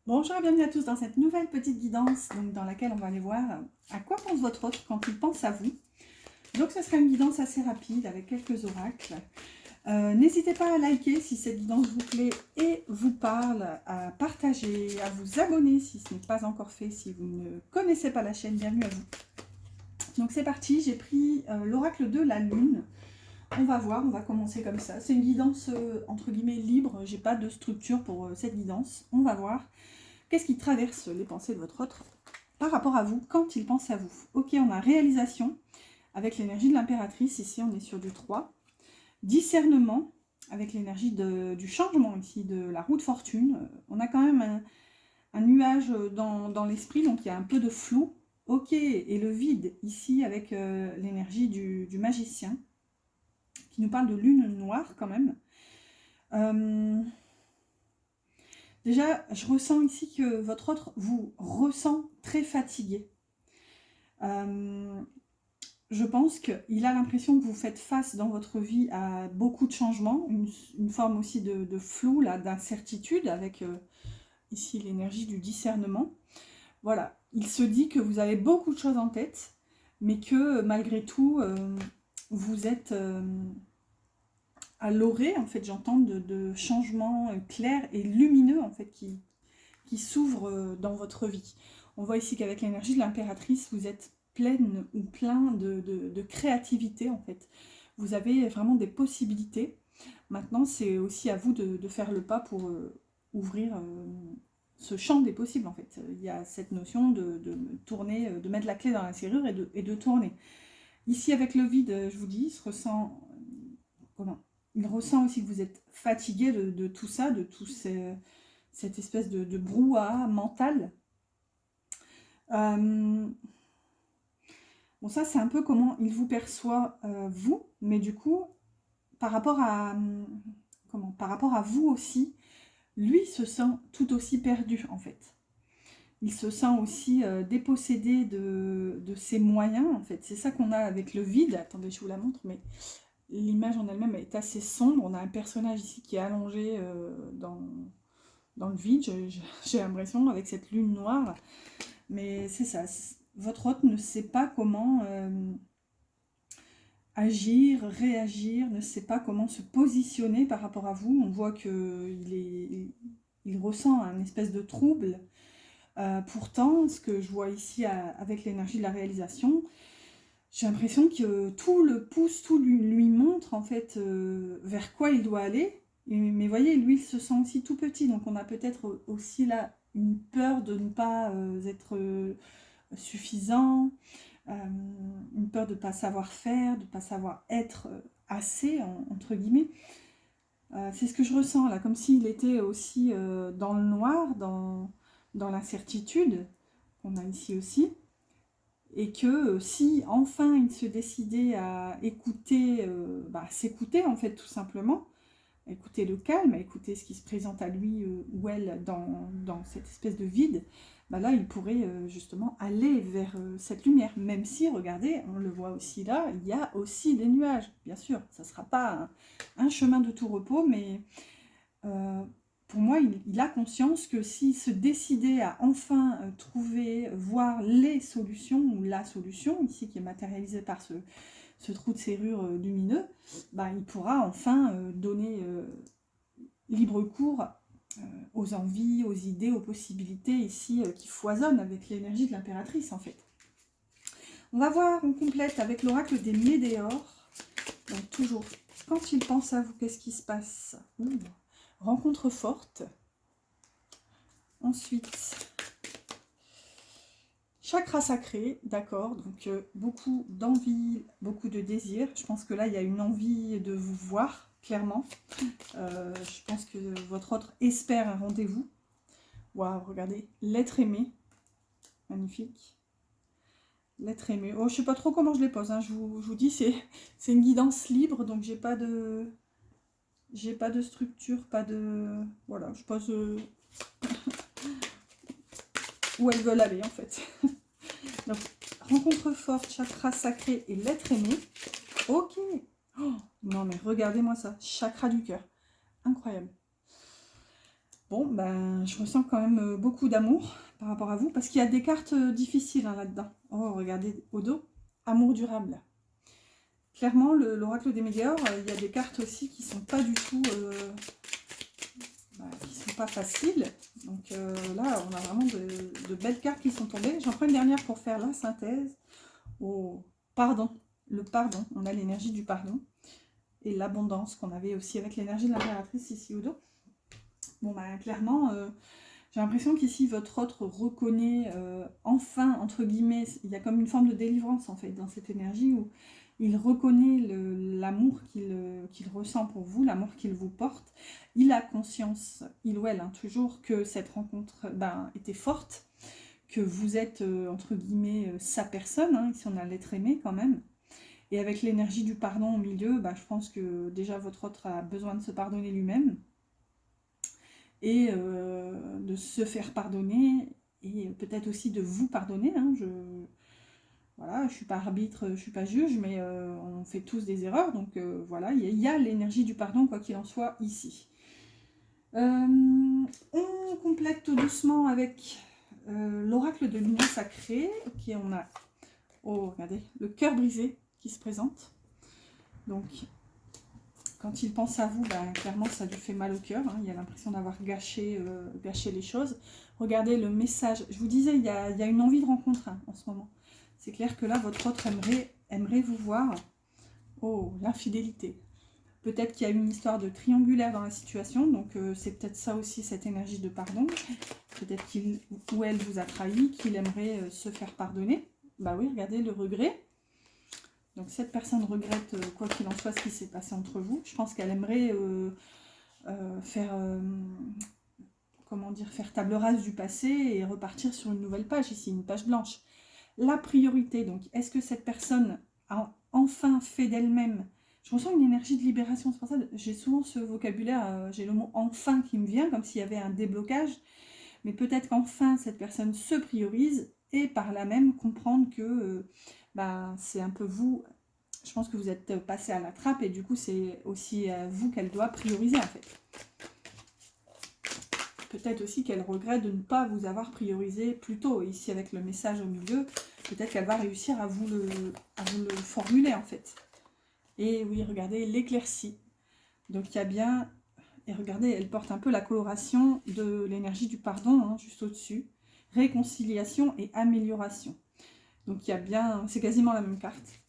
Bonjour et bienvenue à tous dans cette nouvelle petite guidance dans laquelle on va aller voir à quoi pense votre autre quand il pense à vous. Donc ce sera une guidance assez rapide avec quelques oracles. N'hésitez pas à liker si cette guidance vous plaît et vous parle, à partager, à vous abonner si ce n'est pas encore fait, si vous ne connaissez pas la chaîne, bienvenue à vous. Donc c'est parti, j'ai pris l'oracle de la lune. On va voir, on va commencer comme ça. C'est une guidance entre guillemets libre, j'ai pas de structure pour cette guidance. On va voir. Qu'est-ce qui traverse les pensées de votre autre par rapport à vous quand il pense à vous? Ok, on a réalisation avec l'énergie de l'impératrice. Ici, on est sur du 3. Discernement avec l'énergie du changement ici, de la roue de fortune. On a quand même un nuage dans l'esprit, donc il y a un peu de flou. Ok, et le vide ici avec l'énergie du magicien qui nous parle de lune noire quand même. Déjà, je ressens ici que votre autre vous ressent très fatigué. Je pense qu'il a l'impression que vous faites face dans votre vie à beaucoup de changements, une forme aussi de flou, d'incertitude, avec ici l'énergie du discernement. Voilà, il se dit que vous avez beaucoup de choses en tête, mais que malgré tout, vous êtes à l'orée, en fait, j'entends, de changements clairs et lumineux, en fait, qui s'ouvrent dans votre vie. On voit ici qu'avec l'énergie de l'impératrice, vous êtes pleine ou plein de créativité, en fait. Vous avez vraiment des possibilités. Maintenant, c'est aussi à vous de faire le pas pour ouvrir ce champ des possibles, en fait. Il y a cette notion de tourner, de mettre la clé dans la serrure et de tourner. Ici, avec le vide, je vous dis, il se ressent... Comment il ressent aussi que vous êtes fatigué de tout ça, de tout cette espèce de brouhaha mental. Bon, ça, c'est un peu comment il vous perçoit, vous, mais du coup, par rapport à, par rapport à vous aussi, lui se sent tout aussi perdu, en fait. Il se sent aussi dépossédé de ses moyens, en fait. C'est ça qu'on a avec le vide. Attendez, je vous la montre, mais l'image en elle-même est assez sombre. On a un personnage ici qui est allongé dans le vide, j'ai l'impression, avec cette lune noire. Mais c'est ça, votre hôte ne sait pas comment agir, réagir, ne sait pas comment se positionner par rapport à vous. On voit qu'il ressent un espèce de trouble. Pourtant, ce que je vois ici avec l'énergie de la réalisation, j'ai l'impression que tout le pousse, tout lui montre en fait vers quoi il doit aller. Mais voyez, lui, il se sent aussi tout petit, donc on a peut-être aussi là une peur de ne pas être suffisant, une peur de ne pas savoir faire, de ne pas savoir être assez, entre guillemets. C'est ce que je ressens là, comme s'il était aussi dans le noir, dans l'incertitude, qu'on a ici aussi, et que si enfin il se décidait à écouter, s'écouter en fait tout simplement, écouter le calme, écouter ce qui se présente à lui ou elle dans cette espèce de vide, là il pourrait justement aller vers cette lumière, même si, regardez, on le voit aussi là, il y a aussi des nuages, bien sûr, ça ne sera pas un chemin de tout repos, mais pour moi, il a conscience que s'il se décidait à enfin trouver, voir les solutions, ou la solution, ici qui est matérialisée par ce trou de serrure lumineux, il pourra enfin donner libre cours aux envies, aux idées, aux possibilités ici qui foisonnent avec l'énergie de l'impératrice en fait. On va voir, on complète avec l'oracle des météores. Donc toujours, quand il pense à vous, qu'est-ce qui se passe? Rencontre forte. Ensuite, chakra sacré, d'accord, donc beaucoup d'envie, beaucoup de désir. Je pense que là, il y a une envie de vous voir, clairement. Je pense que votre autre espère un rendez-vous. Waouh, regardez, l'être aimé, magnifique. L'être aimé. Oh, je sais pas trop comment je les pose, hein. Je vous dis, c'est une guidance libre, donc j'ai pas de structure, pas de... Voilà, je pose où elles veulent aller, en fait. Donc, rencontre forte, chakra sacré et l'être aimé. Ok. Oh, non, mais regardez-moi ça. Chakra du cœur. Incroyable. Bon, ben, je ressens quand même beaucoup d'amour par rapport à vous, parce qu'il y a des cartes difficiles hein, là-dedans. Oh, regardez au dos, amour durable. Clairement, l'oracle des médiors, il y a des cartes aussi qui sont pas du tout, qui sont pas faciles. Donc là, on a vraiment de belles cartes qui sont tombées. J'en prends une dernière pour faire la synthèse. Oh, pardon, le pardon. On a l'énergie du pardon et l'abondance qu'on avait aussi avec l'énergie de l'impératrice ici au dos. Bon, ben clairement, j'ai l'impression qu'ici, votre autre reconnaît enfin, entre guillemets, il y a comme une forme de délivrance en fait dans cette énergie où il reconnaît l'amour qu'il ressent pour vous, l'amour qu'il vous porte. Il a conscience, il ou elle, hein, toujours, que cette rencontre était forte, que vous êtes, entre guillemets, sa personne, hein, si on a l'être aimé quand même. Et avec l'énergie du pardon au milieu, je pense que déjà votre autre a besoin de se pardonner lui-même et de se faire pardonner et peut-être aussi de vous pardonner. Hein. Voilà, je ne suis pas arbitre, je ne suis pas juge, mais on fait tous des erreurs. Donc voilà, il y a l'énergie du pardon, quoi qu'il en soit, ici. On complète tout doucement avec l'oracle de l'union sacrée. Ok, on a, oh, regardez, le cœur brisé qui se présente. Donc, quand il pense à vous, clairement, ça lui fait mal au cœur. Hein. Il a l'impression d'avoir gâché les choses. Regardez le message. Je vous disais, il y a une envie de rencontre hein, en ce moment. C'est clair que là, votre autre aimerait vous voir. Oh, l'infidélité. Peut-être qu'il y a une histoire de triangulaire dans la situation. Donc, c'est peut-être ça aussi, cette énergie de pardon. Peut-être qu'il ou elle vous a trahi, qu'il aimerait se faire pardonner. Bah oui, regardez le regret. Donc cette personne regrette, quoi qu'il en soit, ce qui s'est passé entre vous. Je pense qu'elle aimerait faire, comment dire, faire table rase du passé et repartir sur une nouvelle page, ici, une page blanche. La priorité, donc, est-ce que cette personne a enfin fait d'elle-même? Je ressens une énergie de libération, c'est pour ça que j'ai souvent ce vocabulaire, j'ai le mot « enfin » qui me vient, comme s'il y avait un déblocage. Mais peut-être qu'enfin, cette personne se priorise et par là même comprendre que c'est un peu vous. Je pense que vous êtes passé à la trappe et du coup, c'est aussi vous qu'elle doit prioriser en fait. Peut-être aussi qu'elle regrette de ne pas vous avoir priorisé plus tôt. Ici, avec le message au milieu, peut-être qu'elle va réussir à vous le formuler en fait. Et oui, regardez, l'éclaircie. Donc, il y a bien... Et regardez, elle porte un peu la coloration de l'énergie du pardon, hein, juste au-dessus. Réconciliation et amélioration. Donc, il y a bien... C'est quasiment la même carte.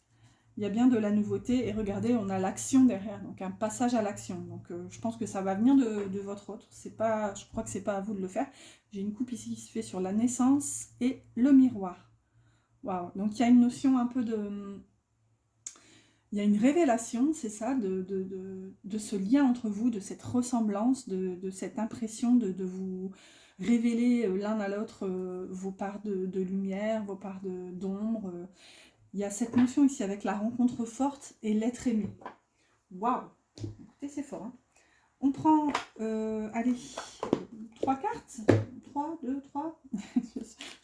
Il y a bien de la nouveauté. Et regardez, on a l'action derrière. Donc, un passage à l'action. Donc, je pense que ça va venir de votre autre. C'est pas, je crois que c'est pas à vous de le faire. J'ai une coupe ici qui se fait sur la naissance et le miroir. Waouh. Donc, il y a une notion un peu de... Il y a une révélation, c'est ça, de ce lien entre vous, de cette ressemblance, de cette impression de vous révéler l'un à l'autre vos parts de lumière, vos parts d'ombre. Il y a cette notion ici avec la rencontre forte et l'être aimé. Waouh! Écoutez, c'est fort. Hein. On prend, allez, 3 cartes. 3, 2, 3.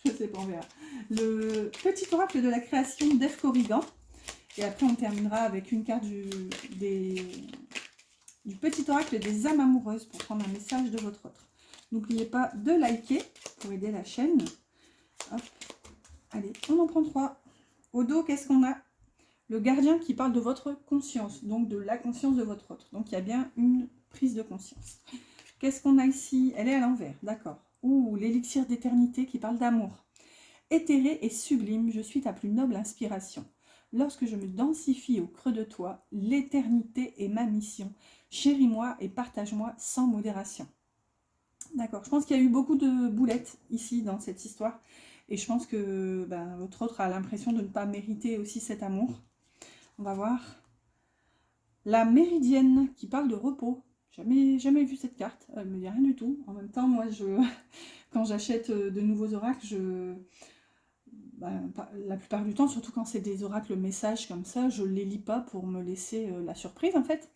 Je sais pas, on verra. Le petit oracle de la création d'Eve Corrigan. Et après, on terminera avec une carte du petit oracle des âmes amoureuses pour prendre un message de votre autre. N'oubliez pas de liker pour aider la chaîne. Hop. Allez, on en prend 3. Au dos, qu'est-ce qu'on a? Le gardien qui parle de votre conscience, donc de la conscience de votre autre. Donc, il y a bien une prise de conscience. Qu'est-ce qu'on a ici? Elle est à l'envers, d'accord. Ouh, l'élixir d'éternité qui parle d'amour. Éthéré et sublime, je suis ta plus noble inspiration. Lorsque je me densifie au creux de toi, l'éternité est ma mission. Chéris-moi et partage-moi sans modération. D'accord, je pense qu'il y a eu beaucoup de boulettes ici dans cette histoire. Et je pense que votre autre a l'impression de ne pas mériter aussi cet amour. On va voir. La méridienne qui parle de repos. Jamais vu cette carte, elle me dit rien du tout. En même temps, moi, quand j'achète de nouveaux oracles, la plupart du temps, surtout quand c'est des oracles messages comme ça, je ne les lis pas pour me laisser la surprise en fait.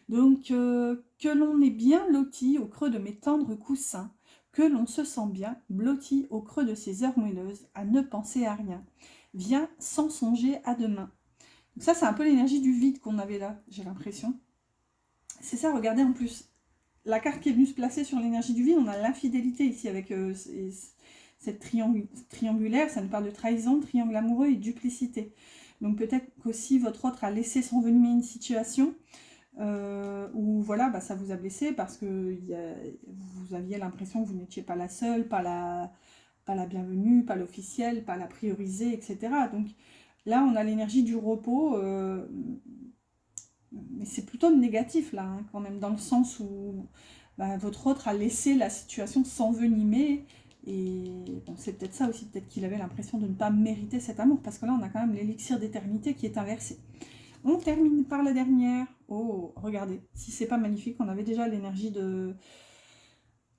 Donc, que l'on est bien loti au creux de mes tendres coussins, que l'on se sent bien blotti au creux de ces heures moelleuses, à ne penser à rien. Viens sans songer à demain. Donc ça, c'est un peu l'énergie du vide qu'on avait là, j'ai l'impression. C'est ça, regardez en plus. la carte qui est venue se placer sur l'énergie du vide, on a l'infidélité ici avec cette triangulaire, ça nous parle de trahison, triangle amoureux et duplicité. Donc peut-être qu'aussi votre autre a laissé s'envenimer une situation où voilà, bah, ça vous a blessé parce que vous aviez l'impression que vous n'étiez pas la seule, pas la bienvenue, pas l'officielle, pas la priorisée, etc. Donc là, on a l'énergie du repos, mais c'est plutôt négatif là, hein, quand même, dans le sens où bah, votre autre a laissé la situation s'envenimer. Et bon, c'est peut-être ça aussi, peut-être qu'il avait l'impression de ne pas mériter cet amour, parce que là, on a quand même l'élixir d'éternité qui est inversé. On termine par la dernière. Oh, regardez, si c'est pas magnifique, on avait déjà l'énergie de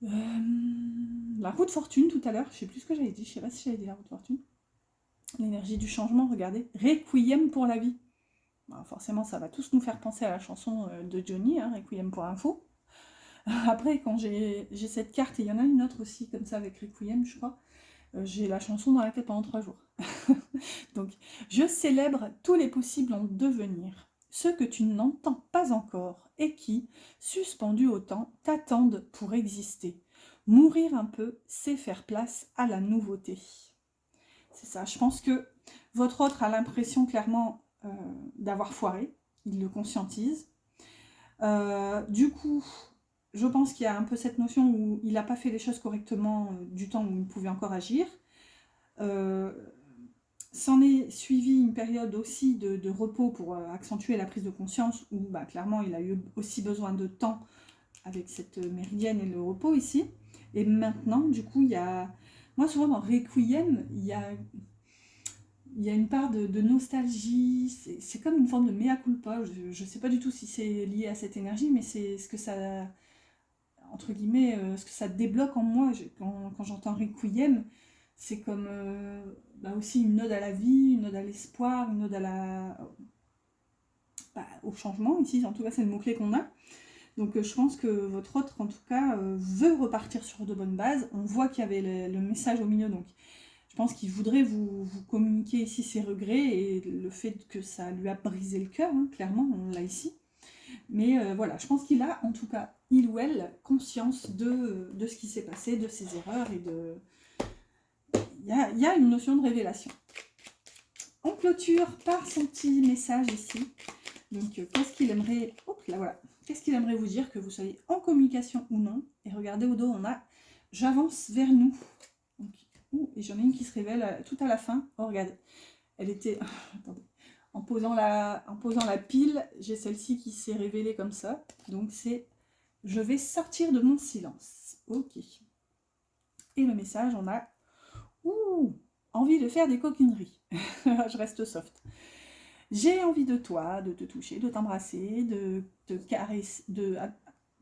la roue de fortune tout à l'heure. Je sais plus ce que j'avais dit, je sais pas si j'avais dit la roue de fortune. L'énergie du changement, regardez. Requiem pour la vie. Alors forcément, ça va tous nous faire penser à la chanson de Johnny, hein, Requiem pour info. Après, quand j'ai cette carte, et il y en a une autre aussi, comme ça, avec Requiem, je crois, j'ai la chanson dans la tête pendant 3 jours. Donc, je célèbre tous les possibles en devenir, ceux que tu n'entends pas encore et qui, suspendus au temps, t'attendent pour exister. Mourir un peu, c'est faire place à la nouveauté. C'est ça, je pense que votre autre a l'impression clairement d'avoir foiré, il le conscientise. Du coup, je pense qu'il y a un peu cette notion où il n'a pas fait les choses correctement du temps où il pouvait encore agir. S'en est suivi une période aussi de repos pour accentuer la prise de conscience où bah, clairement il a eu aussi besoin de temps avec cette méridienne et le repos ici. Et maintenant, du coup, il y a... Moi, souvent dans Requiem, il y a une part de nostalgie, c'est comme une forme de mea culpa. Je ne sais pas du tout si c'est lié à cette énergie, mais c'est ce que ça, entre guillemets, ce que ça débloque en moi quand j'entends Requiem. C'est comme bah aussi une ode à la vie, une ode à l'espoir, une ode à au changement. Ici, en tout cas, c'est le mot-clé qu'on a. Donc je pense que votre autre, en tout cas, veut repartir sur de bonnes bases. On voit qu'il y avait le message au milieu, donc je pense qu'il voudrait vous communiquer ici ses regrets et le fait que ça lui a brisé le cœur, hein, clairement, on l'a ici. Mais voilà, je pense qu'il a, en tout cas, il ou elle, conscience de ce qui s'est passé, de ses erreurs et de... Il y a une notion de révélation. On clôture par son petit message ici. Donc, qu'est-ce qu'il aimerait... Hop, là, voilà. Qu'est-ce qu'il aimerait vous dire, que vous soyez en communication ou non? Et regardez au dos, on a « J'avance vers nous ». Et j'en ai une qui se révèle tout à la fin. Oh, regardez. Elle était... Attendez. En posant la pile, j'ai celle-ci qui s'est révélée comme ça. Donc, c'est « Je vais sortir de mon silence ». Ok. Et le message, on a... Ouh, envie de faire des coquineries. Je reste soft. J'ai envie de toi, de te toucher, de t'embrasser, de te caresser,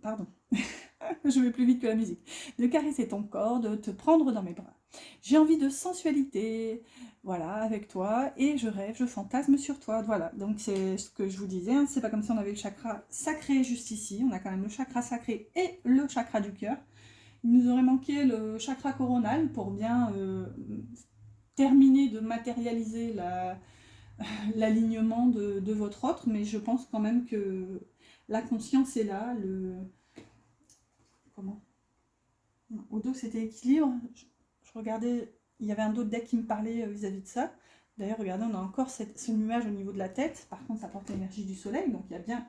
pardon, je vais plus vite que la musique. De caresser ton corps, de te prendre dans mes bras. J'ai envie de sensualité, voilà, avec toi, et je rêve, je fantasme sur toi, voilà. Donc c'est ce que je vous disais, hein, c'est pas comme si on avait le chakra sacré juste ici, on a quand même le chakra sacré et le chakra du cœur. Il nous aurait manqué le chakra coronal pour bien terminer de matérialiser l'alignement de votre autre, mais je pense quand même que la conscience est là, comment au dos c'était équilibre, je regardais, il y avait un autre deck qui me parlait vis-à-vis de ça. D'ailleurs, regardez, on a encore ce nuage au niveau de la tête, par contre ça porte l'énergie du soleil, donc il y a bien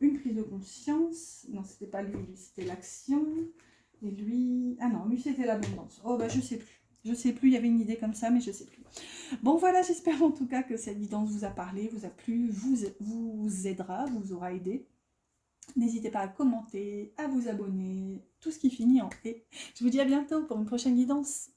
une prise de conscience. Non, c'était pas lui, c'était l'action, et lui... Ah non, lui c'était l'abondance. Oh bah je sais plus. Je sais plus, il y avait une idée comme ça, mais je sais plus. Bon voilà, j'espère en tout cas que cette guidance vous a parlé, vous a plu, vous aidera, vous aura aidé. N'hésitez pas à commenter, à vous abonner, tout ce qui finit en « et ». Je vous dis à bientôt pour une prochaine guidance.